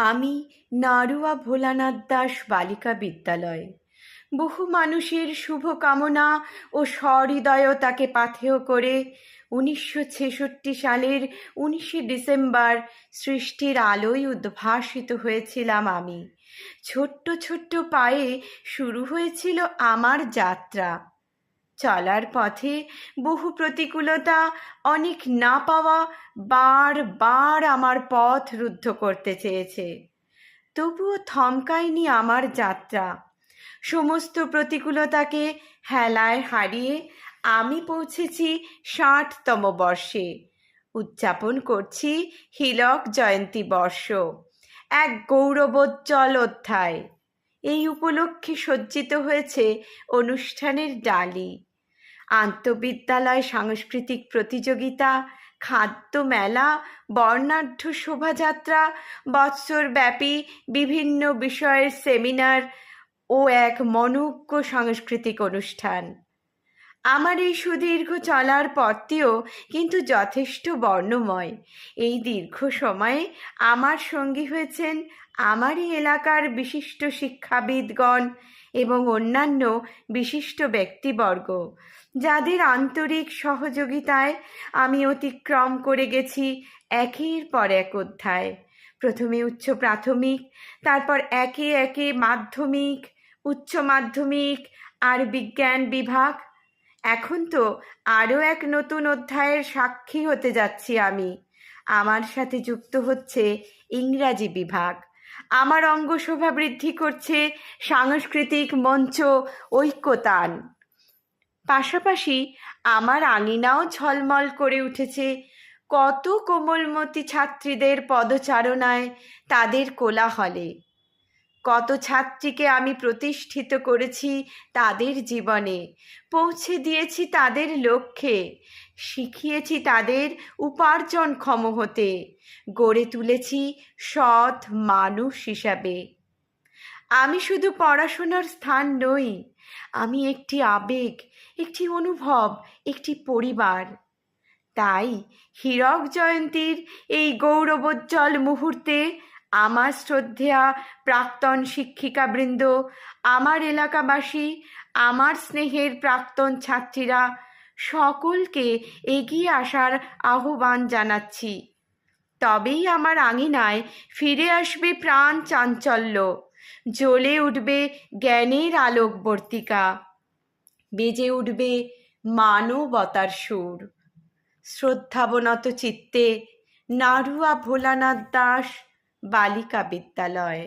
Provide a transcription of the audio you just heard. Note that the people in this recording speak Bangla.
আমি নাড়ুয়া ভোলানাথ দাস বালিকা বিদ্যালয়। বহু মানুষের শুভকামনা ও সহৃদয়তাকে পাথেয় করে 1966 সালের 19শে ডিসেম্বর সৃষ্টির আলোয় উদ্ভাসিত হয়েছিলাম আমি। ছোট্ট ছোট্ট পায়ে শুরু হয়েছিল আমার যাত্রা। চলার পথে বহু প্রতিকূলতা, অনেক না পাওয়া বারবার আমার পথ রুদ্ধ করতে চেয়েছে, তবুও থমকায়নি আমার যাত্রা। সমস্ত প্রতিকূলতাকে হেলায় হারিয়ে আমি পৌঁছেছি 60তম বর্ষে। উদযাপন করছি হীরক জয়ন্তী বর্ষ, এক গৌরবোজ্জ্বল অধ্যায়। এই উপলক্ষে সজ্জিত হয়েছে অনুষ্ঠানের ডালি, আন্তঃবিদ্যালয় সাংস্কৃতিক প্রতিযোগিতা, খাদ্য মেলা, বর্ণাঢ্য শোভাযাত্রা, বৎসরব্যাপী বিভিন্ন বিষয়ের সেমিনার ও এক মনোজ্ঞ সাংস্কৃতিক অনুষ্ঠান। আমার এই সুদীর্ঘ চলার পথটিও কিন্তু যথেষ্ট বর্ণময়। এই দীর্ঘ সময়ে আমার সঙ্গী হয়েছেন আমারই এলাকার বিশিষ্ট শিক্ষাবিদগণ এবং অন্যান্য বিশিষ্ট ব্যক্তিবর্গ, যাদের আন্তরিক সহযোগিতায় আমি অতিক্রম করে গেছি একের পর এক অধ্যায়। প্রথমে উচ্চ প্রাথমিক, তারপর একে একে মাধ্যমিক, উচ্চ মাধ্যমিক আর বিজ্ঞান বিভাগ। এখন তো আরও এক নতুন অধ্যায়ের সাক্ষী হতে যাচ্ছি আমি। আমার সাথে যুক্ত হচ্ছে ইংরাজি বিভাগ। আমার অঙ্গশোভা বৃদ্ধি করছে সাংস্কৃতিক মঞ্চ ঐক্যতান। পাশাপাশি আমার আঙিনাও ঝলমল করে উঠেছে কত কোমলমতি ছাত্রীদের পদচারণায়, তাদের কোলাহলে। কত ছাত্রীকে আমি প্রতিষ্ঠিত করেছি তাদের জীবনে, পৌঁছে দিয়েছি তাদের লক্ষ্যে, শিখিয়েছি তাদের উপার্জনক্ষম হতে, গড়ে তুলেছি সৎ মানুষ হিসাবে। আমি শুধু পড়াশোনার স্থান নই, আমি একটি আবেগ, একটি অনুভব, একটি পরিবার। তাই হীরক জয়ন্তীর এই গৌরবোজ্জ্বল মুহূর্তে আমার শ্রদ্ধেয়া প্রাক্তন শিক্ষিকাবৃন্দ, আমার এলাকাবাসী, আমার স্নেহের প্রাক্তন ছাত্রীরা সকলকে এগিয়ে আসার আহ্বান জানাচ্ছি। তবেই আমার আঙিনায় ফিরে আসবে প্রাণ চাঞ্চল্য, জ্বলে উঠবে জ্ঞানের আলোকবর্তিকা, বেজে উঠবে মানবতার সুর। শ্রদ্ধাবনত চিত্তে নাড়ুয়া ভোলানাথ দাস বালিকা বিদ্যালয়।